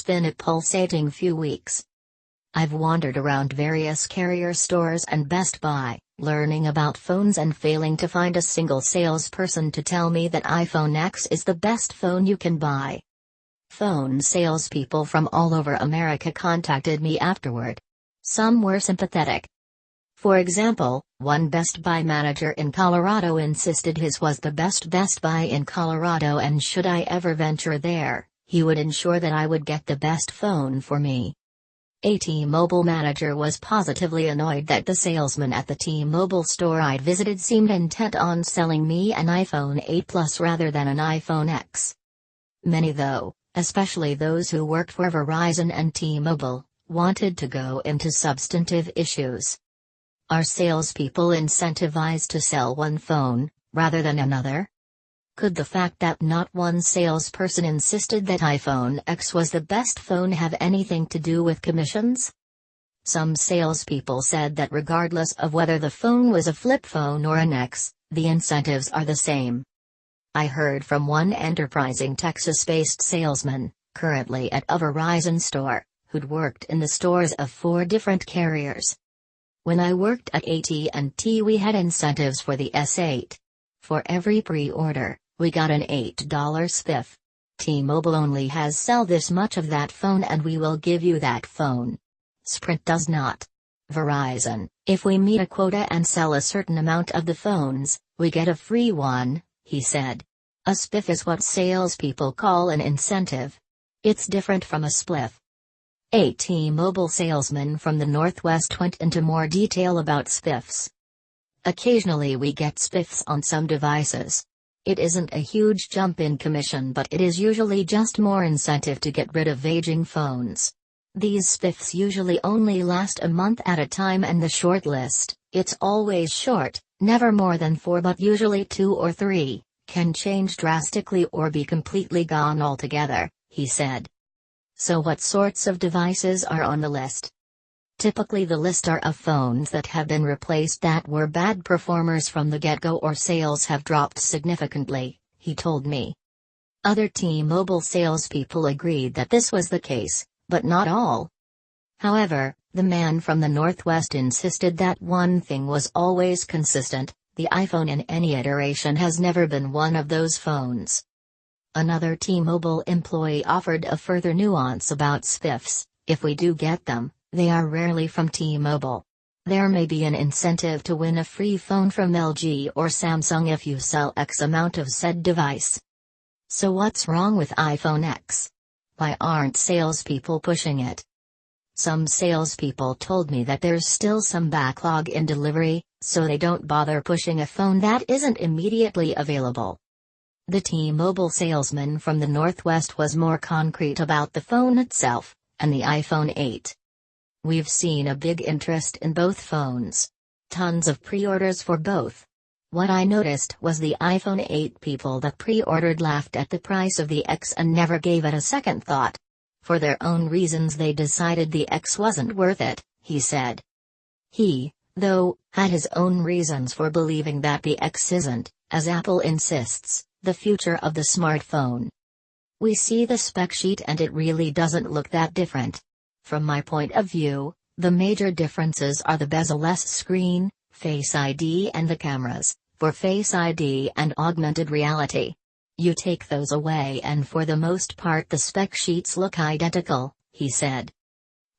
been a pulsating few weeks. I've wandered around various carrier stores and Best Buy, learning about phones and failing to find a single salesperson to tell me that iPhone X is the best phone you can buy. Phone salespeople from all over America contacted me afterward. Some were sympathetic. For example, one Best Buy manager in Colorado insisted his was the best Best Buy in Colorado, and should I ever venture there, he would ensure that I would get the best phone for me. A T-Mobile manager was positively annoyed that the salesman at the T-Mobile store I'd visited seemed intent on selling me an iPhone 8 Plus rather than an iPhone X. Many, though, especially those who worked for Verizon and T-Mobile, wanted to go into substantive issues. Are salespeople incentivized to sell one phone, rather than another? Could the fact that not one salesperson insisted that iPhone X was the best phone have anything to do with commissions? Some salespeople said that regardless of whether the phone was a flip phone or an X, the incentives are the same. I heard from one enterprising Texas-based salesman, currently at a Verizon store, who'd worked in the stores of 4 different carriers. When I worked at AT&T, we had incentives for the S8. For every pre-order, we got an $8 spiff. T-Mobile only has sell this much of that phone and we will give you that phone. Sprint does not. Verizon, if we meet a quota and sell a certain amount of the phones, we get a free one, he said. A spiff is what salespeople call an incentive. It's different from a spliff. A T-Mobile salesman from the Northwest went into more detail about spiffs. Occasionally we get spiffs on some devices. It isn't a huge jump in commission, but it is usually just more incentive to get rid of aging phones. These spiffs usually only last a month at a time, and the short list, it's always short, never more than 4 but usually 2 or 3, can change drastically or be completely gone altogether, he said. So what sorts of devices are on the list? Typically the list are of phones that have been replaced that were bad performers from the get-go or sales have dropped significantly, he told me. Other T-Mobile salespeople agreed that this was the case, but not all. However, the man from the Northwest insisted that one thing was always consistent: the iPhone in any iteration has never been one of those phones. Another T-Mobile employee offered a further nuance about spiffs: if we do get them, they are rarely from T-Mobile. There may be an incentive to win a free phone from LG or Samsung if you sell X amount of said device. So what's wrong with iPhone X? Why aren't salespeople pushing it? Some salespeople told me that there's still some backlog in delivery, so they don't bother pushing a phone that isn't immediately available. The T-Mobile salesman from the Northwest was more concrete about the phone itself, and the iPhone 8. We've seen a big interest in both phones. Tons of pre-orders for both. What I noticed was the iPhone 8 people that pre-ordered laughed at the price of the X and never gave it a second thought. For their own reasons they decided the X wasn't worth it, he said. He, though, had his own reasons for believing that the X isn't, as Apple insists, the future of the smartphone. We see the spec sheet and it really doesn't look that different. From my point of view, the major differences are the bezel-less screen, Face ID and the cameras, for Face ID and augmented reality. You take those away and for the most part the spec sheets look identical, he said.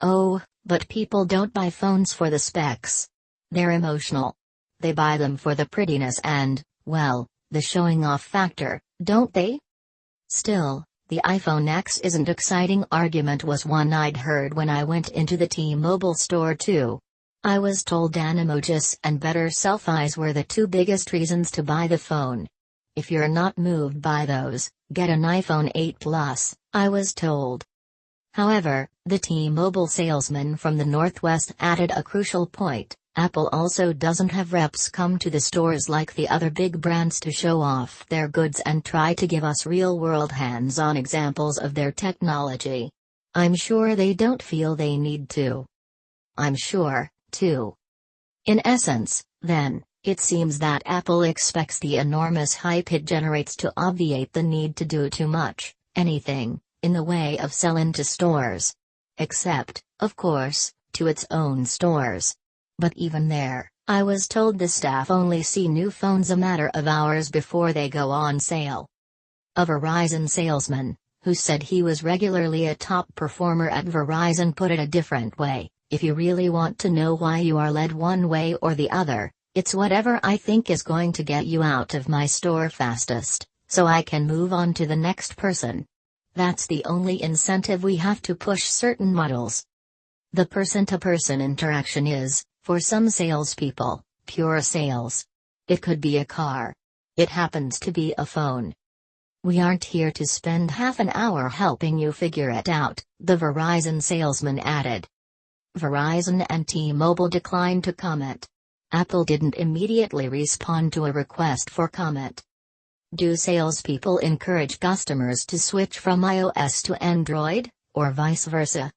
Oh, but people don't buy phones for the specs. They're emotional. They buy them for the prettiness and, well, the showing off factor, don't they? Still, the iPhone X isn't exciting argument was one I'd heard when I went into the T-Mobile store too. I was told emojis and better selfies were the 2 biggest reasons to buy the phone. If you're not moved by those, get an iPhone 8 Plus, I was told. However, the T-Mobile salesman from the Northwest added a crucial point: Apple also doesn't have reps come to the stores like the other big brands to show off their goods and try to give us real-world hands-on examples of their technology. I'm sure they don't feel they need to. I'm sure, too. In essence, then, it seems that Apple expects the enormous hype it generates to obviate the need to do too much, anything, in the way of selling to stores. Except, of course, to its own stores. But even there, I was told the staff only see new phones a matter of hours before they go on sale. A Verizon salesman, who said he was regularly a top performer at Verizon, put it a different way: if you really want to know why you are led one way or the other, it's whatever I think is going to get you out of my store fastest, so I can move on to the next person. That's the only incentive we have to push certain models. The person-to-person interaction is, for some salespeople, pure sales. It could be a car. It happens to be a phone. We aren't here to spend half an hour helping you figure it out, the Verizon salesman added. Verizon and T-Mobile declined to comment. Apple didn't immediately respond to a request for comment. Do salespeople encourage customers to switch from iOS to Android, or vice versa?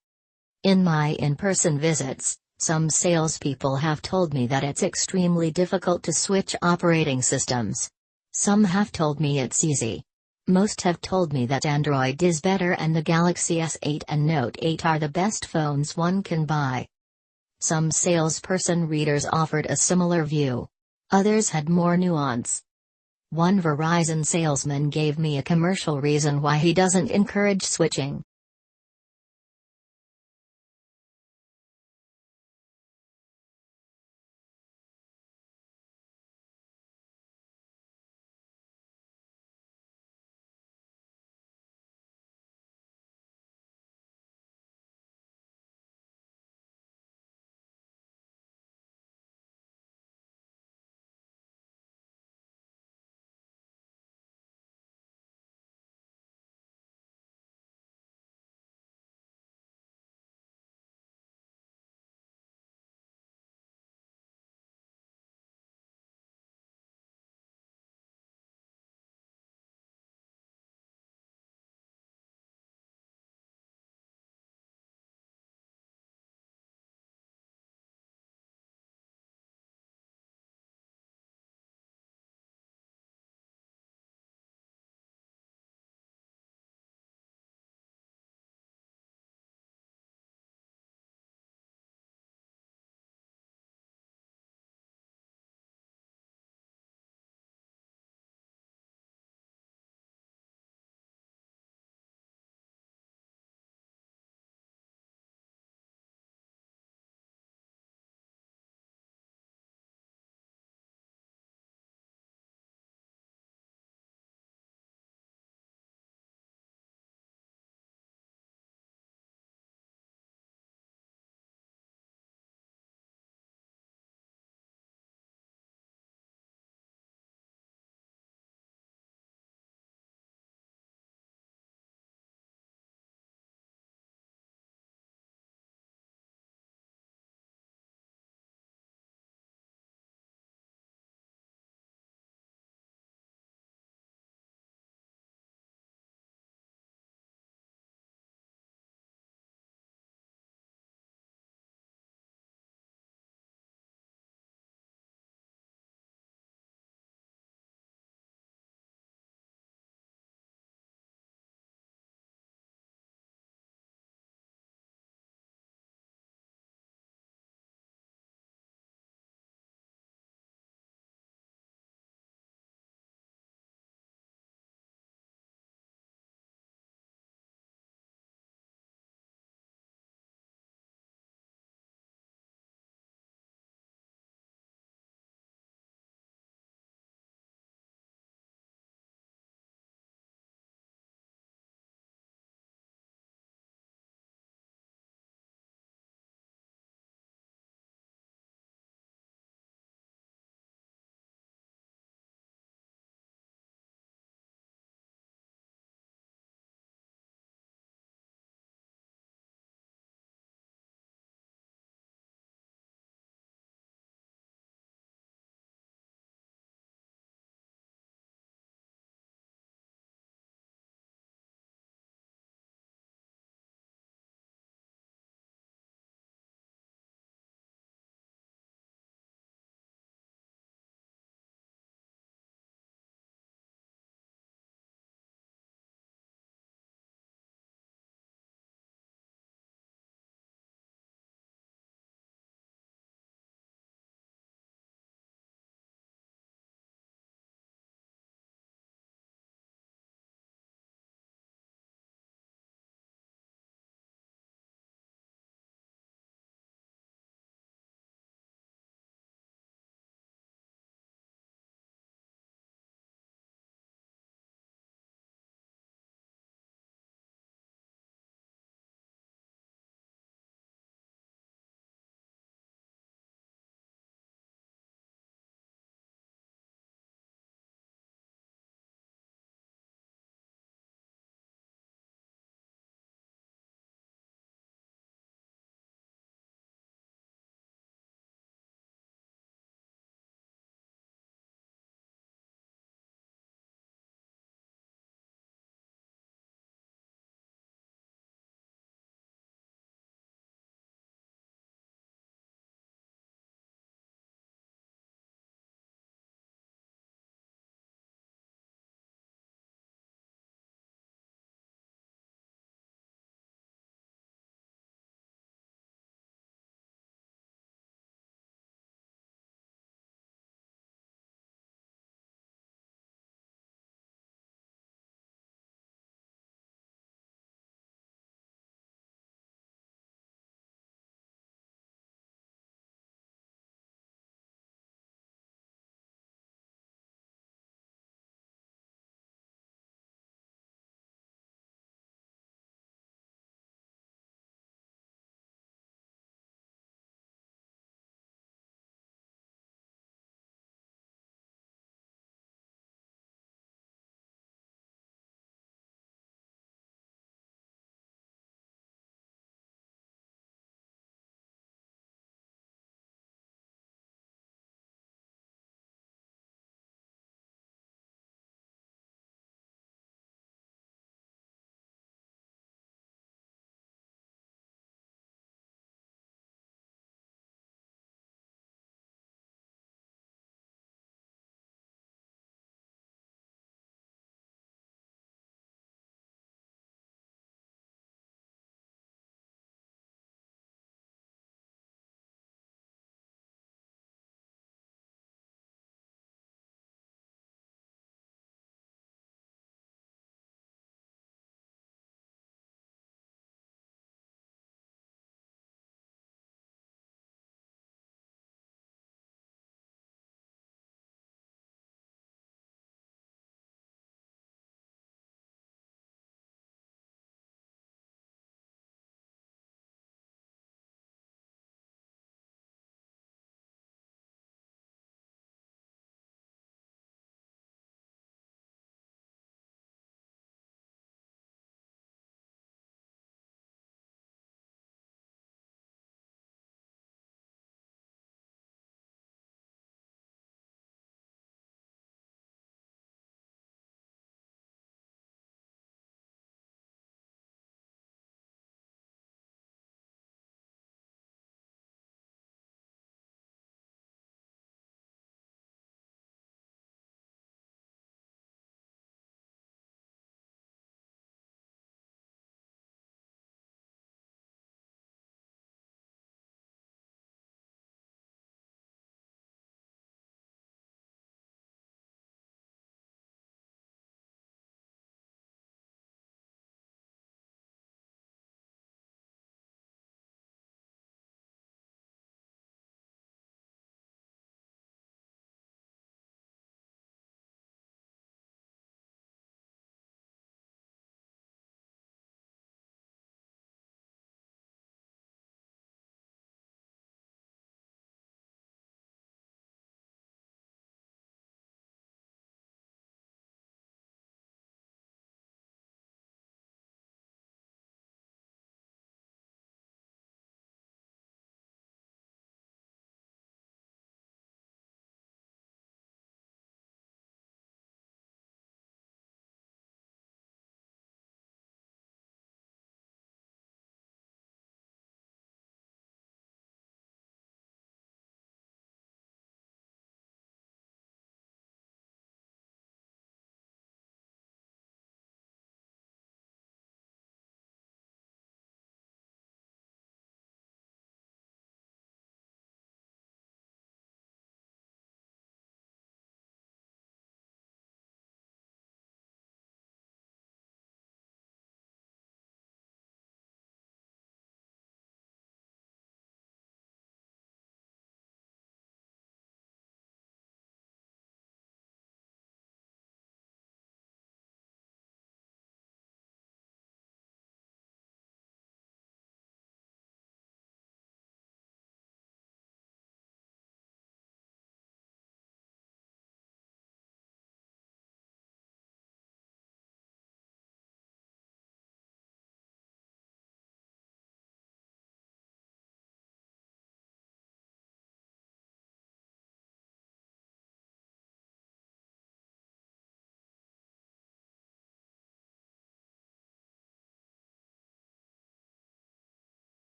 In my in-person visits, some salespeople have told me that it's extremely difficult to switch operating systems. Some have told me it's easy. Most have told me that Android is better and the Galaxy S8 and Note 8 are the best phones one can buy. Some salesperson readers offered a similar view. Others had more nuance. One Verizon salesman gave me a commercial reason why he doesn't encourage switching.